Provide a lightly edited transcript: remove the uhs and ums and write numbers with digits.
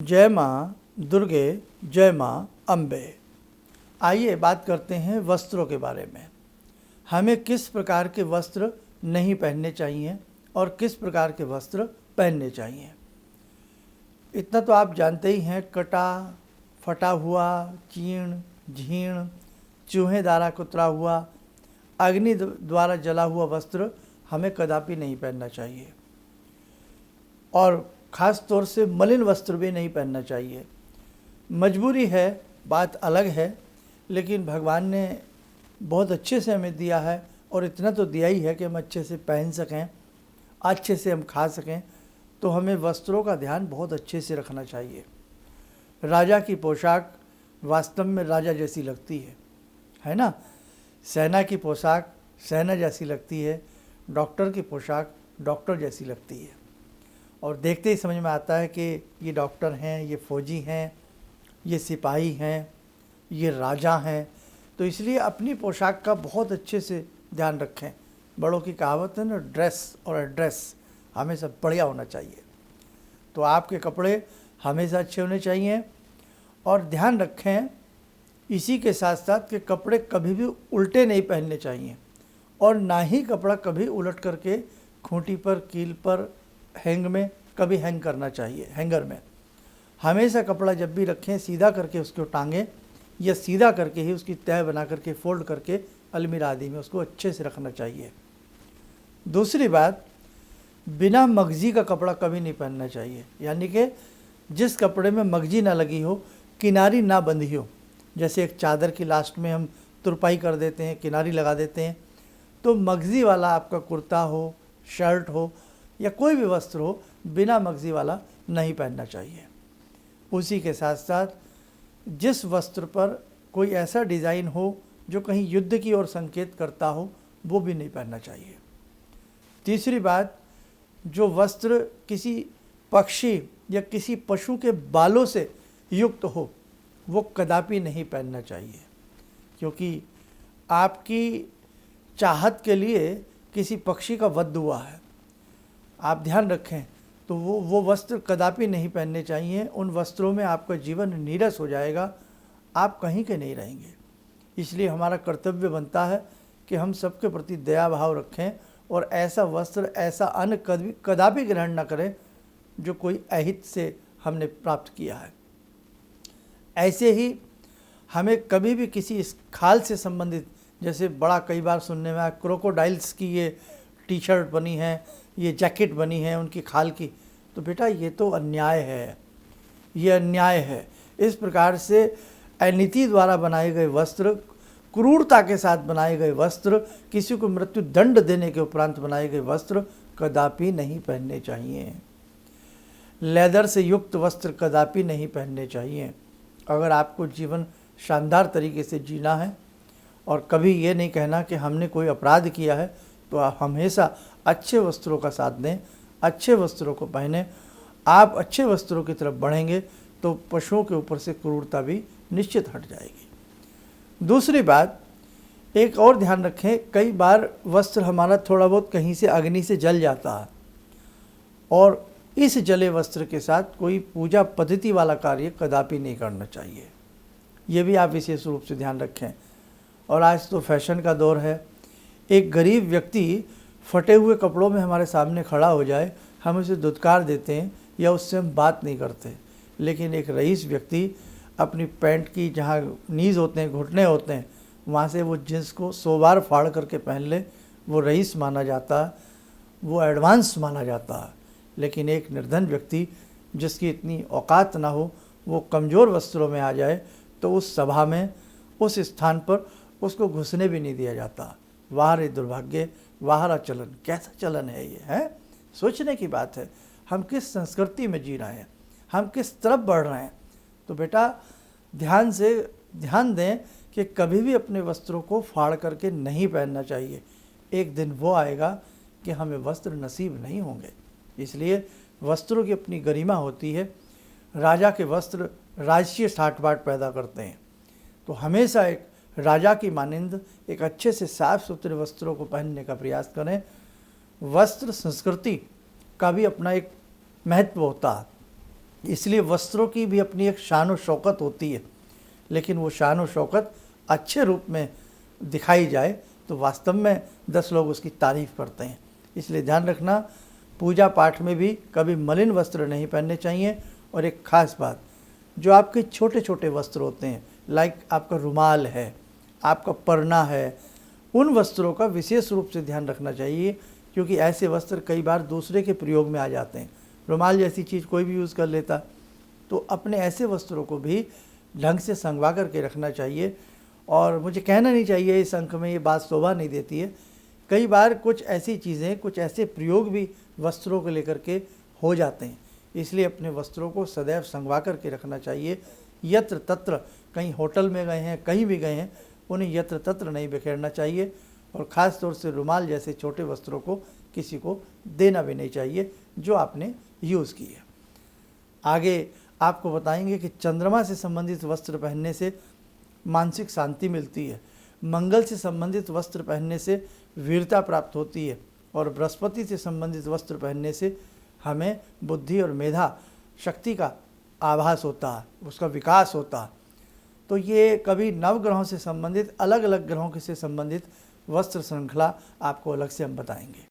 जय माँ दुर्गे, जय माँ अम्बे। आइए बात करते हैं वस्त्रों के बारे में। हमें किस प्रकार के वस्त्र नहीं पहनने चाहिए और किस प्रकार के वस्त्र पहनने चाहिए। इतना तो आप जानते ही हैं, कटा फटा हुआ, चीर्ण झीर्ण, चूहे द्वारा कुतरा हुआ, अग्नि द्वारा जला हुआ वस्त्र हमें कदापि नहीं पहनना चाहिए। और ख़ास तौर से मलिन वस्त्र भी नहीं पहनना चाहिए। मजबूरी है, बात अलग है, लेकिन भगवान ने बहुत अच्छे से हमें दिया है और इतना तो दिया ही है कि हम अच्छे से पहन सकें, अच्छे से हम खा सकें। तो हमें वस्त्रों का ध्यान बहुत अच्छे से रखना चाहिए। राजा की पोशाक वास्तव में राजा जैसी लगती है ना। सेना की पोशाक सेना जैसी लगती है, डॉक्टर की पोशाक डॉक्टर जैसी लगती है। और देखते ही समझ में आता है कि ये डॉक्टर हैं, ये फौजी हैं, ये सिपाही हैं, ये राजा हैं। तो इसलिए अपनी पोशाक का बहुत अच्छे से ध्यान रखें। बड़ों की कहावत है ना, ड्रेस और एड्रेस हमेशा बढ़िया होना चाहिए। तो आपके कपड़े हमेशा अच्छे होने चाहिए। और ध्यान रखें इसी के साथ साथ कि कपड़े कभी भी उल्टे नहीं पहनने चाहिए और ना ही कपड़ा कभी उलट करके खूंटी पर, कील पर, हैंग में कभी हैंग करना चाहिए। हैंगर में हमेशा कपड़ा जब भी रखें सीधा करके उसको टांगें या सीधा करके ही उसकी तह बना करके फोल्ड करके अलमीरा आदि में उसको अच्छे से रखना चाहिए। दूसरी बात, बिना मगजी का कपड़ा कभी नहीं पहनना चाहिए। यानी कि जिस कपड़े में मगजी ना लगी हो, किनारी ना बंधी हो। जैसे एक चादर की लास्ट में हम तुरपाई कर देते हैं, किनारी लगा देते हैं, तो मगजी वाला आपका कुर्ता हो, शर्ट हो या कोई भी वस्त्र हो, बिना मगजी वाला नहीं पहनना चाहिए। उसी के साथ साथ जिस वस्त्र पर कोई ऐसा डिज़ाइन हो जो कहीं युद्ध की ओर संकेत करता हो, वो भी नहीं पहनना चाहिए। तीसरी बात, जो वस्त्र किसी पक्षी या किसी पशु के बालों से युक्त हो, वो कदापि नहीं पहनना चाहिए, क्योंकि आपकी चाहत के लिए किसी पक्षी का वध हुआ है। आप ध्यान रखें, तो वो वस्त्र कदापि नहीं पहनने चाहिए। उन वस्त्रों में आपका जीवन नीरस हो जाएगा, आप कहीं के नहीं रहेंगे। इसलिए हमारा कर्तव्य बनता है कि हम सबके प्रति दया भाव रखें और ऐसा वस्त्र, ऐसा अन्न कदापि ग्रहण न करें जो कोई अहित से हमने प्राप्त किया है। ऐसे ही हमें कभी भी किसी खाल से संबंधित, जैसे बड़ा कई बार सुनने में आया, क्रोकोडाइल्स की ये टी शर्ट बनी है, ये जैकेट बनी है उनकी खाल की, तो बेटा ये तो अन्याय है, ये अन्याय है। इस प्रकार से अनीति द्वारा बनाए गए वस्त्र, क्रूरता के साथ बनाए गए वस्त्र, किसी को मृत्यु दंड देने के उपरांत बनाए गए वस्त्र कदापि नहीं पहनने चाहिए। लेदर से युक्त वस्त्र कदापि नहीं पहनने चाहिए। अगर आपको जीवन शानदार तरीके से जीना है और कभी ये नहीं कहना कि हमने कोई अपराध किया है, तो आप हमेशा अच्छे वस्त्रों का साथ दें, अच्छे वस्त्रों को पहनें। आप अच्छे वस्त्रों की तरफ बढ़ेंगे तो पशुओं के ऊपर से क्रूरता भी निश्चित हट जाएगी। दूसरी बात, एक और ध्यान रखें, कई बार वस्त्र हमारा थोड़ा बहुत कहीं से अग्नि से जल जाता है और इस जले वस्त्र के साथ कोई पूजा पद्धति वाला कार्य कदापि नहीं करना चाहिए। ये भी आप विशेष रूप से ध्यान रखें। और आज तो फैशन का दौर है। एक गरीब व्यक्ति फटे हुए कपड़ों में हमारे सामने खड़ा हो जाए, हम उसे दुत्कार देते हैं या उससे हम बात नहीं करते। लेकिन एक रईस व्यक्ति अपनी पैंट की जहाँ नीज़ होते हैं, घुटने होते हैं, वहाँ से वो जींस को 100 बार फाड़ करके पहन ले, वो रईस माना जाता है, वो एडवांस माना जाता है। लेकिन एक निर्धन व्यक्ति जिसकी इतनी औकात ना हो, वो कमज़ोर वस्त्रों में आ जाए तो उस सभा में, उस स्थान पर उसको घुसने भी नहीं दिया जाता। वाह रे दुर्भाग्य, वाह चलन, कैसा चलन है ये, है सोचने की बात है। हम किस संस्कृति में जी रहे हैं, हम किस तरफ बढ़ रहे हैं। तो बेटा ध्यान दें कि कभी भी अपने वस्त्रों को फाड़ करके नहीं पहनना चाहिए। एक दिन वो आएगा कि हमें वस्त्र नसीब नहीं होंगे। इसलिए वस्त्रों की अपनी गरिमा होती है। राजा के वस्त्र राजकीय ठाट बाट पैदा करते हैं। तो हमेशा एक राजा की मानिंद एक अच्छे से साफ सुथरे वस्त्रों को पहनने का प्रयास करें। वस्त्र संस्कृति का भी अपना एक महत्व होता है। इसलिए वस्त्रों की भी अपनी एक शान व शौकत होती है, लेकिन वो शान व शौकत अच्छे रूप में दिखाई जाए तो वास्तव में 10 लोग उसकी तारीफ़ करते हैं। इसलिए ध्यान रखना, पूजा पाठ में भी कभी मलिन वस्त्र नहीं पहनने चाहिए। और एक ख़ास बात, जो आपके छोटे छोटे वस्त्र होते हैं, लाइक आपका रुमाल है, आपका परना है, उन वस्त्रों का विशेष रूप से ध्यान रखना चाहिए, क्योंकि ऐसे वस्त्र कई बार दूसरे के प्रयोग में आ जाते हैं। रुमाल जैसी चीज़ कोई भी यूज़ कर लेता, तो अपने ऐसे वस्त्रों को भी ढंग से संगवा करके रखना चाहिए। और मुझे कहना नहीं चाहिए, इस अंक में ये बात शोभा नहीं देती है। कई बार कुछ ऐसी चीज़ें, कुछ ऐसे प्रयोग भी वस्त्रों को लेकर के हो जाते हैं, इसलिए अपने वस्त्रों को सदैव संगवा करके रखना चाहिए। यत्र तत्र, कहीं होटल में गए हैं, कहीं भी गए हैं, उन्हें यत्र तत्र नहीं बिखेरना चाहिए। और ख़ास तौर से रुमाल जैसे छोटे वस्त्रों को किसी को देना भी नहीं चाहिए जो आपने यूज़ की है। आगे आपको बताएंगे कि चंद्रमा से संबंधित वस्त्र पहनने से मानसिक शांति मिलती है, मंगल से संबंधित वस्त्र पहनने से वीरता प्राप्त होती है, और बृहस्पति से संबंधित वस्त्र पहनने से हमें बुद्धि और मेधा शक्ति का आभास होता है, उसका विकास होता है। तो ये कभी नवग्रहों से संबंधित, अलग अलग ग्रहों से संबंधित वस्त्र श्रृंखला आपको अलग से हम बताएंगे।